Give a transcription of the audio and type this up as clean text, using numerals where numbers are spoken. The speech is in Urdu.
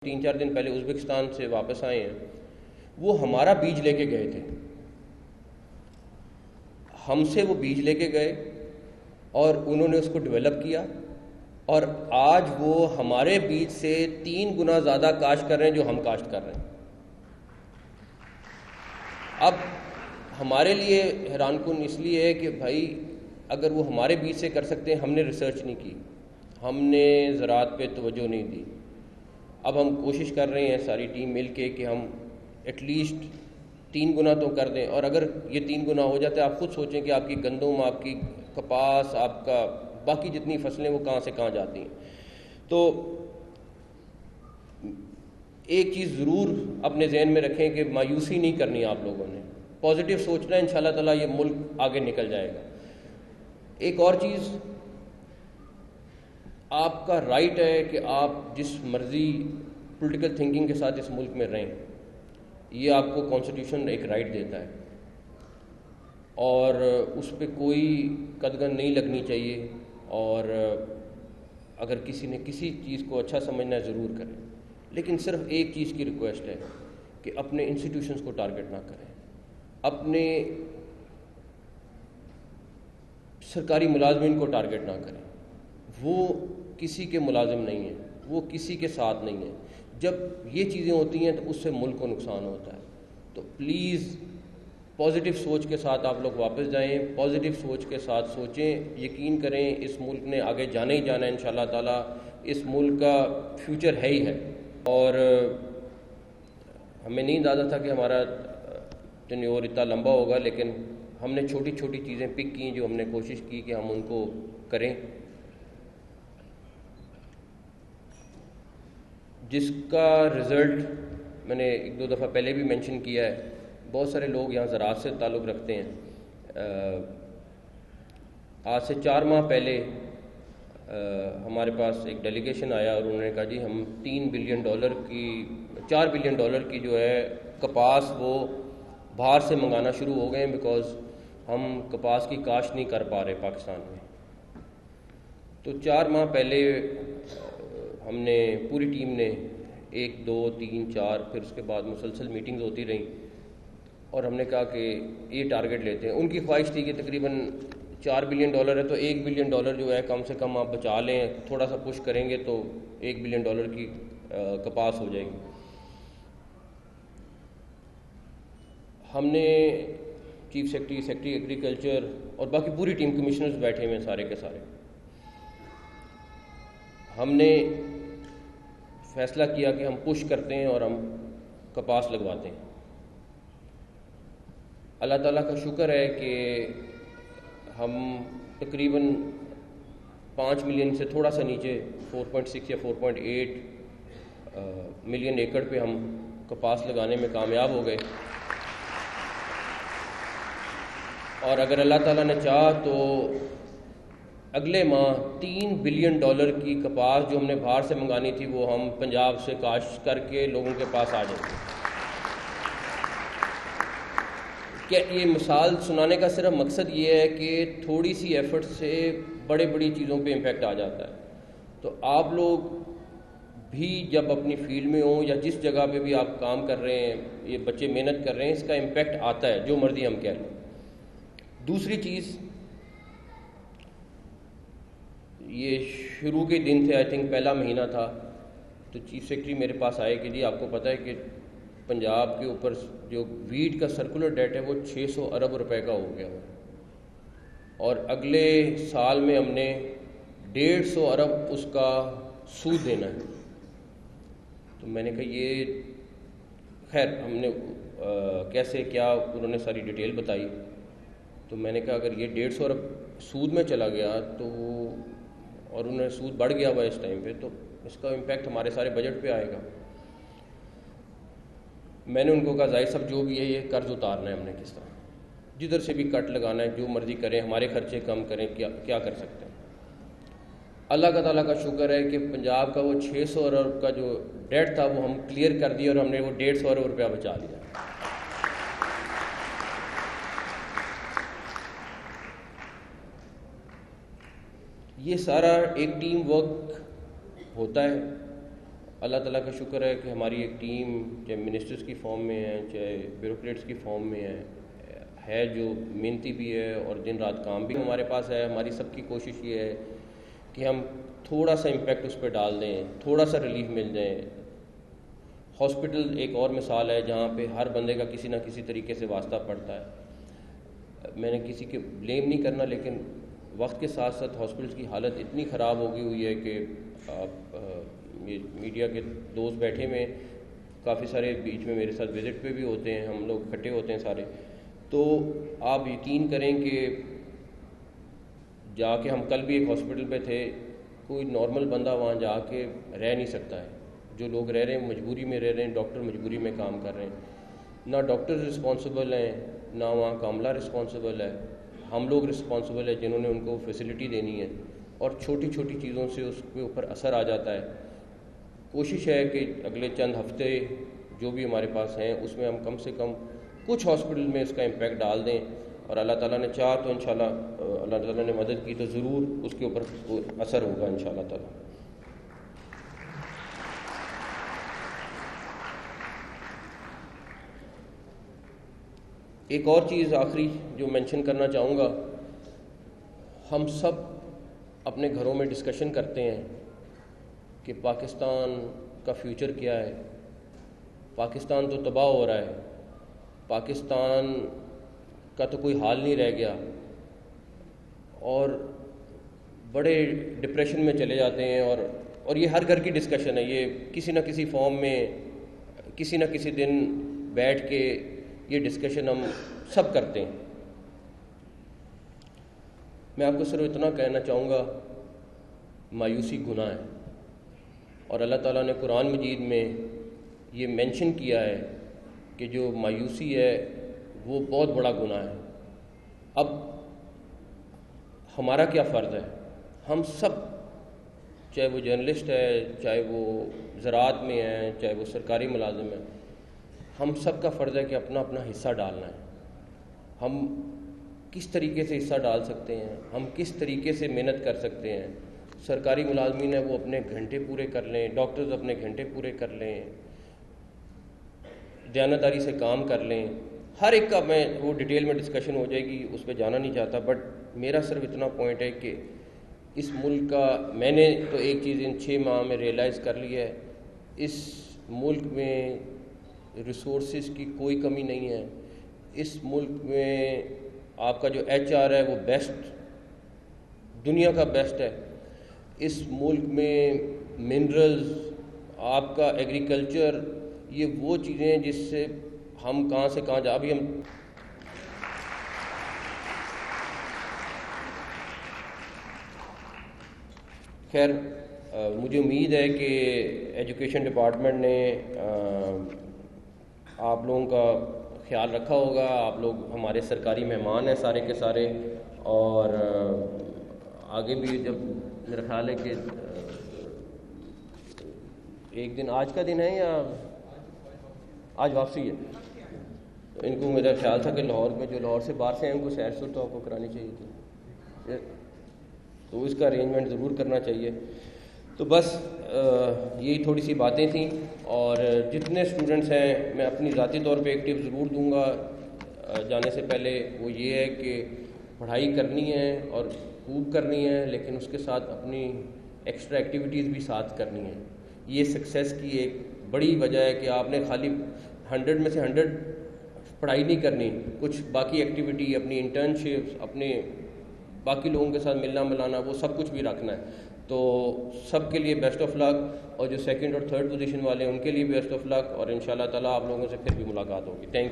3-4 دن پہلے ازبکستان سے واپس آئے ہیں، وہ ہمارا بیج لے کے گئے تھے، ہم سے وہ بیج لے کے گئے اور انہوں نے اس کو ڈیولپ کیا، اور آج وہ ہمارے بیج سے 3 گنا زیادہ کاشت کر رہے ہیں جو ہم کاشت کر رہے ہیں۔ اب ہمارے لیے حیران کن اس لیے ہے کہ بھائی اگر وہ ہمارے بیج سے کر سکتے ہیں، ہم نے ریسرچ نہیں کی، ہم نے زراعت پہ توجہ نہیں دی۔ اب ہم کوشش کر رہے ہیں ساری ٹیم مل کے کہ ہم ایٹ لیسٹ 3 گنا تو کر دیں، اور اگر یہ 3 گنا ہو جاتا ہے، آپ خود سوچیں کہ آپ کی گندم، آپ کی کپاس، آپ کا باقی جتنی فصلیں وہ کہاں سے کہاں جاتی ہیں۔ تو ایک چیز ضرور اپنے ذہن میں رکھیں کہ مایوسی نہیں کرنی، آپ لوگوں نے پازیٹیو سوچنا ہے، انشاءاللہ تعالیٰ یہ ملک آگے نکل جائے گا۔ ایک اور چیز، آپ کا رائٹ ہے کہ آپ جس مرضی پولیٹیکل تھنکنگ کے ساتھ اس ملک میں رہیں، یہ آپ کو کانسٹیٹیوشن ایک رائٹ دیتا ہے، اور اس پہ کوئی قدغن نہیں لگنی چاہیے، اور اگر کسی نے کسی چیز کو اچھا سمجھنا ہے ضرور کریں، لیکن صرف ایک چیز کی ریکویسٹ ہے کہ اپنے انسٹیٹیوشنز کو ٹارگٹ نہ کریں، اپنے سرکاری ملازمین کو ٹارگٹ نہ کریں، وہ کسی کے ملازم نہیں ہیں، وہ کسی کے ساتھ نہیں ہیں۔ جب یہ چیزیں ہوتی ہیں تو اس سے ملک کو نقصان ہوتا ہے۔ تو پلیز پازیٹیو سوچ کے ساتھ آپ لوگ واپس جائیں، پازیٹیو سوچ کے ساتھ سوچیں، یقین کریں اس ملک نے آگے جانا ہی جانا ہے انشاءاللہ تعالیٰ، اس ملک کا فیوچر ہے ہی ہے۔ اور ہمیں نہیں اندازہ تھا کہ ہمارا ٹینیور اتنا لمبا ہوگا، لیکن ہم نے چھوٹی چھوٹی چیزیں پک کی جو ہم نے کوشش کی کہ ہم ان کو کریں، جس کا رزلٹ میں نے 1-2 دفعہ پہلے بھی مینشن کیا ہے۔ بہت سارے لوگ یہاں زراعت سے تعلق رکھتے ہیں۔ آج سے 4 ماہ پہلے ہمارے پاس ایک ڈیلیگیشن آیا اور انہوں نے کہا جی ہم 4 بلین ڈالر کی جو ہے کپاس وہ باہر سے منگانا شروع ہو گئے ہیں، بیکاز ہم کپاس کی کاشت نہیں کر پا رہے پاکستان میں۔ تو 4 ماہ پہلے ہم نے پوری ٹیم نے 1 2 3 4 پھر اس کے بعد مسلسل میٹنگز ہوتی رہیں، اور ہم نے کہا کہ یہ ٹارگٹ لیتے ہیں۔ ان کی خواہش تھی کہ تقریباً 4 بلین ڈالر ہے تو 1 بلین ڈالر جو ہے کم سے کم آپ بچا لیں، تھوڑا سا پش کریں گے تو 1 بلین ڈالر کی کپاس ہو جائے گی۔ ہم نے چیف سیکرٹری ایگریکلچر اور باقی پوری ٹیم، کمشنرز بیٹھے ہوئے ہیں سارے کے سارے، ہم نے فیصلہ کیا کہ ہم پش کرتے ہیں اور ہم کپاس لگواتے ہیں۔ اللہ تعالیٰ کا شکر ہے کہ ہم تقریباً 5 ملین سے تھوڑا سا نیچے 4.6 یا 4.8 ملین ایکڑ پہ ہم کپاس لگانے میں کامیاب ہو گئے، اور اگر اللہ تعالیٰ نے چاہا تو اگلے ماہ 3 بلین ڈالر کی کپاس جو ہم نے باہر سے منگانی تھی وہ ہم پنجاب سے کاشت کر کے لوگوں کے پاس آ جائیں گے۔ کہ یہ مثال سنانے کا صرف مقصد یہ ہے کہ تھوڑی سی ایفرٹ سے بڑی چیزوں پہ امپیکٹ آ جاتا ہے۔ تو آپ لوگ بھی جب اپنی فیلڈ میں ہوں یا جس جگہ پہ بھی آپ کام کر رہے ہیں، یہ بچے محنت کر رہے ہیں، اس کا امپیکٹ آتا ہے جو مرضی ہم کہہ لیں۔ دوسری چیز، یہ شروع کے دن تھے، آئی تھنک پہلا مہینہ تھا، تو چیف سیکرٹری میرے پاس آئے کہ جی آپ کو پتہ ہے کہ پنجاب کے اوپر جو ویٹ کا سرکولر ڈیٹ ہے وہ 600 ارب روپے کا ہو گیا ہے، اور اگلے سال میں ہم نے 150 ارب اس کا سود دینا ہے۔ تو میں نے کہا یہ خیر ہم نے کیسے کیا، انہوں نے ساری ڈیٹیل بتائی۔ تو میں نے کہا اگر یہ 150 ارب سود میں چلا گیا تو، اور انہوں نے سود بڑھ گیا ہوا اس ٹائم پہ، تو اس کا امپیکٹ ہمارے سارے بجٹ پہ آئے گا۔ میں نے ان کو کہا ظاہر صاحب جو بھی ہے یہ قرض اتارنا ہے ہم نے کس طرح، جدھر سے بھی کٹ لگانا ہے، جو مرضی کریں، ہمارے خرچے کم کریں، کیا کر سکتے ہیں۔ اللہ کا تعالیٰ کا شکر ہے کہ پنجاب کا وہ 600 ارب کا جو ڈیٹ تھا وہ ہم کلیئر کر دیا، اور ہم نے وہ 150 ارب روپیہ بچا لیا۔ یہ سارا ایک ٹیم ورک ہوتا ہے، اللہ تعالیٰ کا شکر ہے کہ ہماری ایک ٹیم چاہے منسٹرز کی فارم میں ہے چاہے بیوروکریٹس کی فارم میں ہے جو محنتی بھی ہے اور دن رات کام بھی ہمارے پاس ہے. ہماری سب کی کوشش یہ ہے کہ ہم تھوڑا سا امپیکٹ اس پہ ڈال دیں, تھوڑا سا ریلیف مل جائے. ہاسپٹل ایک اور مثال ہے جہاں پہ ہر بندے کا کسی نہ کسی طریقے سے واسطہ پڑتا ہے. میں نے کسی کے بلیم نہیں کرنا, لیکن وقت کے ساتھ ساتھ ہاسپٹلس کی حالت اتنی خراب ہو گئی ہوئی ہے کہ آپ میڈیا کے دوست بیٹھے میں کافی سارے بیچ میں میرے ساتھ وزٹ پہ بھی ہوتے ہیں, ہم لوگ اکٹھے ہوتے ہیں سارے, تو آپ یقین کریں کہ جا کے ہم کل بھی ایک ہاسپٹل پہ تھے, کوئی نارمل بندہ وہاں جا کے رہ نہیں سکتا ہے. جو لوگ رہ رہے ہیں مجبوری میں رہ رہے ہیں, ڈاکٹر مجبوری میں کام کر رہے ہیں. نہ ڈاکٹر رسپانسبل ہیں نہ وہاں کا عملہ رسپانسبل ہے, ہم لوگ رسپانسبل ہیں جنہوں نے ان کو فیسلٹی دینی ہے, اور چھوٹی چھوٹی چیزوں سے اس کے اوپر اثر آ جاتا ہے. کوشش ہے کہ اگلے چند ہفتے جو بھی ہمارے پاس ہیں اس میں ہم کم سے کم کچھ ہاسپٹل میں اس کا امپیکٹ ڈال دیں, اور اللہ تعالیٰ نے چاہا تو انشاءاللہ اللہ تعالیٰ نے مدد کی تو ضرور اس کے اوپر اثر ہوگا انشاءاللہ تعالیٰ. ایک اور چیز آخری جو مینشن کرنا چاہوں گا, ہم سب اپنے گھروں میں ڈسکشن کرتے ہیں کہ پاکستان کا فیوچر کیا ہے, پاکستان تو تباہ ہو رہا ہے, پاکستان کا تو کوئی حال نہیں رہ گیا, اور بڑے ڈپریشن میں چلے جاتے ہیں. اور یہ ہر گھر کی ڈسکشن ہے, یہ کسی نہ کسی فارم میں کسی نہ کسی دن بیٹھ کے یہ ڈسکشن ہم سب کرتے ہیں. میں آپ کو صرف اتنا کہنا چاہوں گا, مایوسی گناہ ہے, اور اللہ تعالیٰ نے قرآن مجید میں یہ مینشن کیا ہے کہ جو مایوسی ہے وہ بہت بڑا گناہ ہے. اب ہمارا کیا فرض ہے, ہم سب چاہے وہ جرنلسٹ ہے, چاہے وہ زراعت میں ہیں, چاہے وہ سرکاری ملازم ہیں, ہم سب کا فرض ہے کہ اپنا اپنا حصہ ڈالنا ہے. ہم کس طریقے سے حصہ ڈال سکتے ہیں, ہم کس طریقے سے محنت کر سکتے ہیں. سرکاری ملازمین ہیں وہ اپنے گھنٹے پورے کر لیں, ڈاکٹرز اپنے گھنٹے پورے کر لیں, دیانتداری سے کام کر لیں. ہر ایک کا میں وہ ڈیٹیل میں ڈسکشن ہو جائے گی, اس پہ جانا نہیں چاہتا, بٹ میرا صرف اتنا پوائنٹ ہے کہ اس ملک کا میں نے تو ایک چیز ان 6 ماہ میں ریئلائز کر لی ہے, اس ملک میں ریسورسز کی کوئی کمی نہیں ہے. اس ملک میں آپ کا جو HR ہے وہ بیسٹ, دنیا کا بیسٹ ہے. اس ملک میں منرلز, آپ کا ایگریکلچر, یہ وہ چیزیں ہیں جس سے ہم کہاں سے کہاں جا. ابھی ہم خیر مجھے امید ہے کہ ایجوکیشن ڈپارٹمنٹ نے آپ لوگوں کا خیال رکھا ہوگا. آپ لوگ ہمارے سرکاری مہمان ہیں سارے کے سارے, اور آگے بھی جب میرا خیال ہے کہ ایک دن آج کا دن ہے یا آج واپسی ہے, ان کو میرا خیال تھا کہ لاہور میں جو لاہور سے باہر سے ہیں ان کو سیر سور تو آپ کو کرانی چاہیے تھی, تو اس کا ارینجمنٹ ضرور کرنا چاہیے. تو بس یہی تھوڑی سی باتیں تھیں, اور جتنے اسٹوڈنٹس ہیں میں اپنی ذاتی طور پہ ایک ٹپ ضرور دوں گا جانے سے پہلے, وہ یہ ہے کہ پڑھائی کرنی ہے اور خوب کرنی ہے, لیکن اس کے ساتھ اپنی ایکسٹرا ایکٹیویٹیز بھی ساتھ کرنی ہیں. یہ سکسیس کی ایک بڑی وجہ ہے کہ آپ نے خالی 100 میں سے 100 پڑھائی نہیں کرنی, کچھ باقی ایکٹیویٹی, اپنی انٹرنشپس, اپنے باقی لوگوں کے ساتھ ملنا ملانا, وہ سب کچھ بھی رکھنا ہے. تو سب کے لیے بیسٹ آف لک, اور جو 2nd اور 3rd پوزیشن والے ہیں ان کے لیے بیسٹ آف لک, اور انشاءاللہ تعالیٰ آپ لوگوں سے پھر بھی ملاقات ہوگی. Thank you.